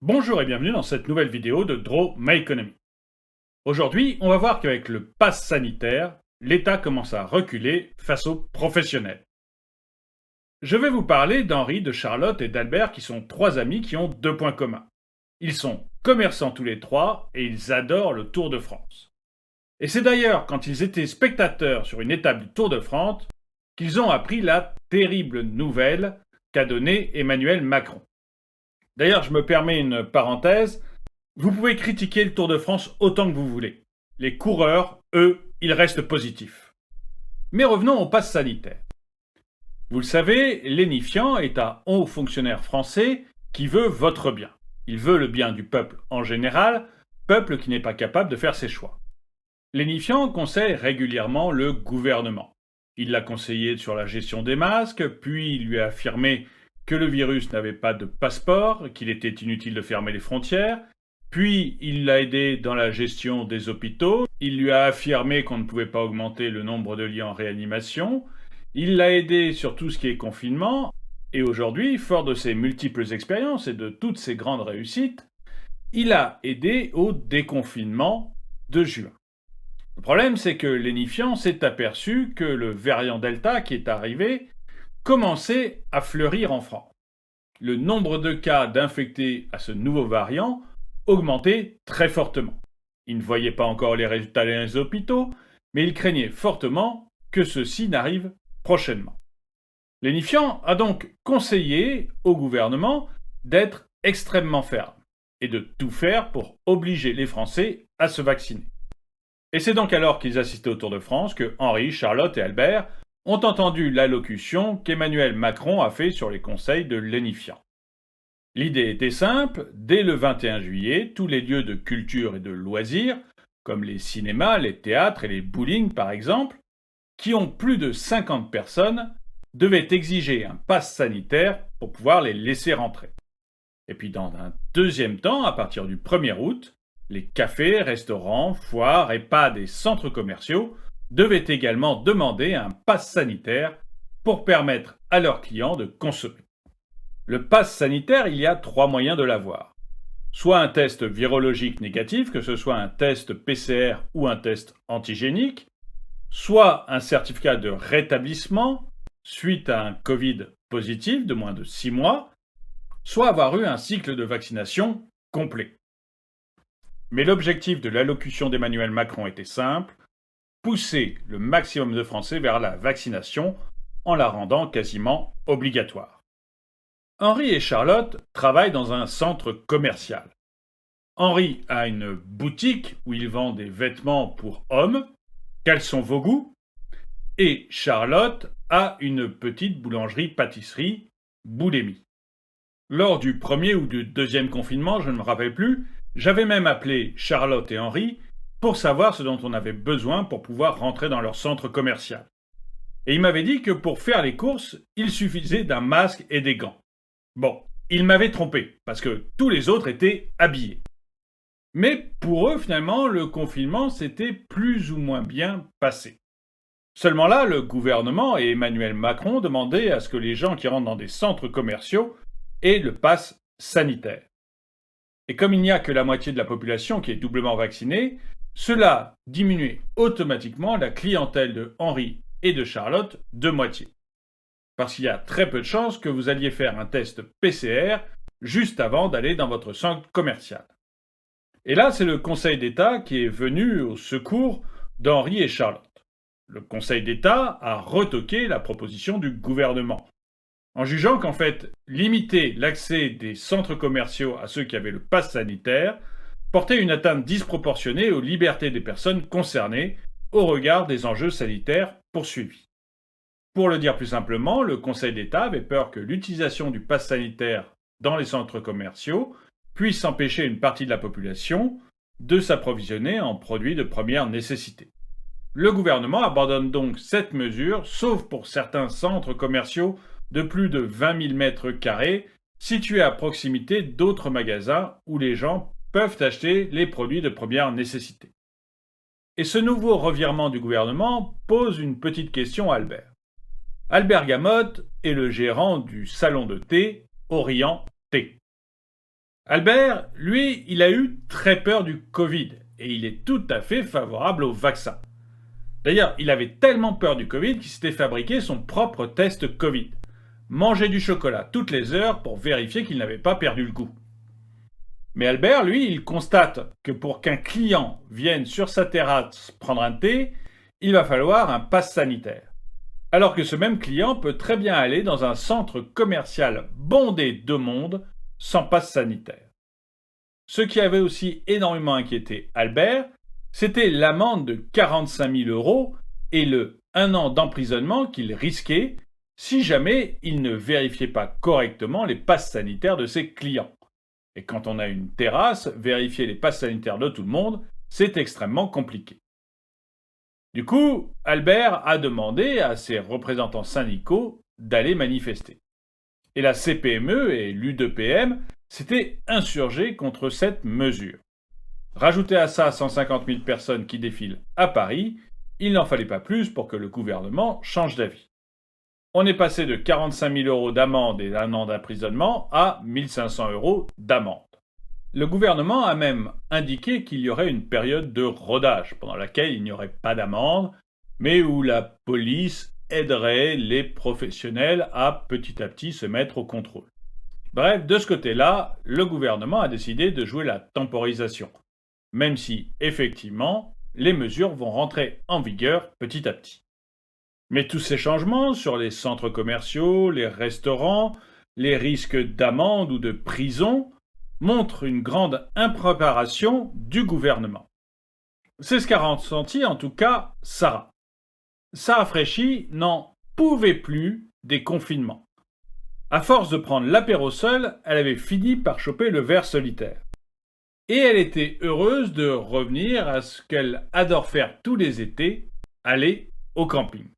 Bonjour et bienvenue dans cette nouvelle vidéo de Draw My Economy. Aujourd'hui, on va voir qu'avec le pass sanitaire, l'État commence à reculer face aux professionnels. Je vais vous parler d'Henri, de Charlotte et d'Albert qui sont trois amis qui ont deux points communs. Ils sont commerçants tous les trois et ils adorent le Tour de France. Et c'est d'ailleurs quand ils étaient spectateurs sur une étape du Tour de France qu'ils ont appris la terrible nouvelle qu'a donnée Emmanuel Macron. D'ailleurs, je me permets une parenthèse. Vous pouvez critiquer le Tour de France autant que vous voulez. Les coureurs, eux, ils restent positifs. Mais revenons au pass sanitaire. Vous le savez, l'énifiant est un haut fonctionnaire français qui veut votre bien. Il veut le bien du peuple en général, peuple qui n'est pas capable de faire ses choix. L'énifiant conseille régulièrement le gouvernement. Il l'a conseillé sur la gestion des masques, puis il lui a affirmé que le virus n'avait pas de passeport, qu'il était inutile de fermer les frontières, puis il l'a aidé dans la gestion des hôpitaux, il lui a affirmé qu'on ne pouvait pas augmenter le nombre de lits en réanimation, il l'a aidé sur tout ce qui est confinement, et aujourd'hui, fort de ses multiples expériences et de toutes ses grandes réussites, il a aidé au déconfinement de juin. Le problème, c'est que l'énifiant s'est aperçu que le variant Delta qui est arrivé commençait à fleurir en France. Le nombre de cas d'infectés à ce nouveau variant augmentait très fortement. Il ne voyait pas encore les résultats dans les hôpitaux, mais il craignait fortement que ceci n'arrive prochainement. L'énifiant a donc conseillé au gouvernement d'être extrêmement ferme et de tout faire pour obliger les Français à se vacciner. Et c'est donc alors qu'ils assistaient au Tour de France que Henri, Charlotte et Albert ont entendu l'allocution qu'Emmanuel Macron a faite sur les conseils de l'énifiant. L'idée était simple, dès le 21 juillet, tous les lieux de culture et de loisirs, comme les cinémas, les théâtres et les bowling par exemple, qui ont plus de 50 personnes, devaient exiger un pass sanitaire pour pouvoir les laisser rentrer. Et puis dans un deuxième temps, à partir du 1er août, les cafés, restaurants, foires, EHPAD et centres commerciaux devaient également demander un pass sanitaire pour permettre à leurs clients de consommer. Le pass sanitaire, il y a trois moyens de l'avoir. Soit un test virologique négatif, que ce soit un test PCR ou un test antigénique, soit un certificat de rétablissement suite à un Covid positif de moins de 6 mois, soit avoir eu un cycle de vaccination complet. Mais l'objectif de l'allocution d'Emmanuel Macron était simple, pousser le maximum de Français vers la vaccination en la rendant quasiment obligatoire. Henri et Charlotte travaillent dans un centre commercial. Henri a une boutique où il vend des vêtements pour hommes. Quels sont vos goûts? Et Charlotte a une petite boulangerie-pâtisserie, Boulémie. Lors du premier ou du deuxième confinement, je ne me rappelle plus, j'avais même appelé Charlotte et Henri pour savoir ce dont on avait besoin pour pouvoir rentrer dans leur centre commercial. Et il m'avait dit que pour faire les courses, il suffisait d'un masque et des gants. Bon, il m'avait trompé, parce que tous les autres étaient habillés. Mais pour eux, finalement, le confinement s'était plus ou moins bien passé. Seulement là, le gouvernement et Emmanuel Macron demandaient à ce que les gens qui rentrent dans des centres commerciaux aient le pass sanitaire. Et comme il n'y a que la moitié de la population qui est doublement vaccinée, cela diminuait automatiquement la clientèle de Henri et de Charlotte de moitié. Parce qu'il y a très peu de chances que vous alliez faire un test PCR juste avant d'aller dans votre centre commercial. Et là, c'est le Conseil d'État qui est venu au secours d'Henri et Charlotte. Le Conseil d'État a retoqué la proposition du gouvernement, en jugeant qu'en fait, limiter l'accès des centres commerciaux à ceux qui avaient le pass sanitaire portait une atteinte disproportionnée aux libertés des personnes concernées au regard des enjeux sanitaires poursuivis. Pour le dire plus simplement, le Conseil d'État avait peur que l'utilisation du pass sanitaire dans les centres commerciaux puisse empêcher une partie de la population de s'approvisionner en produits de première nécessité. Le gouvernement abandonne donc cette mesure, sauf pour certains centres commerciaux de plus de 20 000 mètres carrés situés à proximité d'autres magasins où les gens peuvent acheter les produits de première nécessité. Et ce nouveau revirement du gouvernement pose une petite question à Albert. Albert Gamotte est le gérant du salon de thé Orient Thé. Albert, lui, il a eu très peur du Covid et il est tout à fait favorable au vaccin. D'ailleurs, il avait tellement peur du Covid qu'il s'était fabriqué son propre test Covid. Manger du chocolat toutes les heures pour vérifier qu'il n'avait pas perdu le goût. Mais Albert, lui, il constate que pour qu'un client vienne sur sa terrasse prendre un thé, il va falloir un pass sanitaire. Alors que ce même client peut très bien aller dans un centre commercial bondé de monde sans passe sanitaire. Ce qui avait aussi énormément inquiété Albert, c'était l'amende de 45 000 € et le 1 an d'emprisonnement qu'il risquait si jamais il ne vérifiait pas correctement les passes sanitaires de ses clients. Et quand on a une terrasse, vérifier les passes sanitaires de tout le monde, c'est extrêmement compliqué. Du coup, Albert a demandé à ses représentants syndicaux d'aller manifester. Et la CPME et l'U2PM s'étaient insurgés contre cette mesure. Rajoutez à ça 150 000 personnes qui défilent à Paris, il n'en fallait pas plus pour que le gouvernement change d'avis. On est passé de 45 000 € d'amende et d'1 an d'emprisonnement à 1 500 € d'amende. Le gouvernement a même indiqué qu'il y aurait une période de rodage pendant laquelle il n'y aurait pas d'amende, mais où la police aiderait les professionnels à petit se mettre au contrôle. Bref, de ce côté-là, le gouvernement a décidé de jouer la temporisation, même si, effectivement, les mesures vont rentrer en vigueur petit à petit. Mais tous ces changements sur les centres commerciaux, les restaurants, les risques d'amende ou de prison montrent une grande impréparation du gouvernement. C'est ce qu'a ressenti en tout cas Sarah. Sarah Fréchy n'en pouvait plus des confinements. À force de prendre l'apéro seule, elle avait fini par choper le ver solitaire. Et elle était heureuse de revenir à ce qu'elle adore faire tous les étés, aller au camping.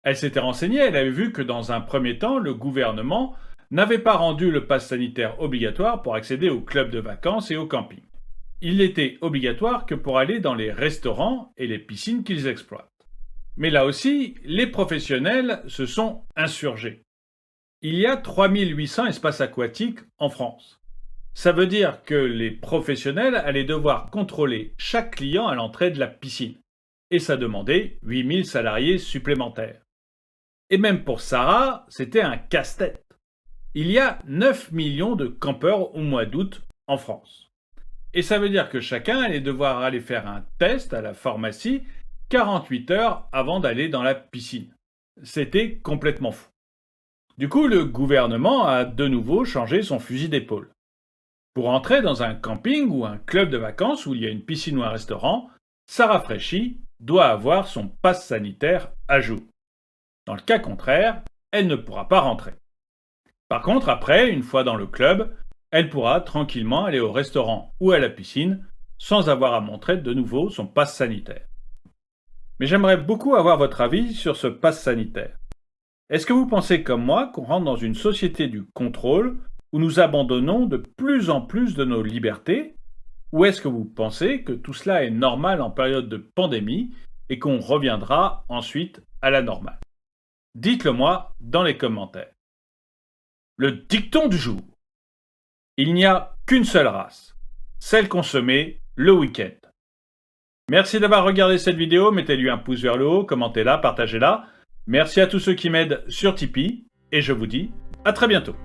Elle s'était renseignée, elle avait vu que dans un premier temps, le gouvernement n'avait pas rendu le pass sanitaire obligatoire pour accéder aux clubs de vacances et au camping. Il n'était obligatoire que pour aller dans les restaurants et les piscines qu'ils exploitent. Mais là aussi, les professionnels se sont insurgés. Il y a 3800 espaces aquatiques en France. Ça veut dire que les professionnels allaient devoir contrôler chaque client à l'entrée de la piscine. Et ça demandait 8000 salariés supplémentaires. Et même pour Sarah, c'était un casse-tête. Il y a 9 millions de campeurs au mois d'août en France. Et ça veut dire que chacun allait devoir aller faire un test à la pharmacie 48 heures avant d'aller dans la piscine. C'était complètement fou. Du coup, le gouvernement a de nouveau changé son fusil d'épaule. Pour entrer dans un camping ou un club de vacances où il y a une piscine ou un restaurant, Sarah Fréchy doit avoir son pass sanitaire à jour. Dans le cas contraire, elle ne pourra pas rentrer. Par contre, après, une fois dans le club, elle pourra tranquillement aller au restaurant ou à la piscine sans avoir à montrer de nouveau son pass sanitaire. Mais j'aimerais beaucoup avoir votre avis sur ce pass sanitaire. Est-ce que vous pensez comme moi qu'on rentre dans une société du contrôle où nous abandonnons de plus en plus de nos libertés? Ou est-ce que vous pensez que tout cela est normal en période de pandémie et qu'on reviendra ensuite à la normale? Dites-le moi dans les commentaires. Le dicton du jour. Il n'y a qu'une seule race, celle consommée le week-end. Merci d'avoir regardé cette vidéo, mettez-lui un pouce vers le haut, commentez-la, partagez-la. Merci à tous ceux qui m'aident sur Tipeee et je vous dis à très bientôt.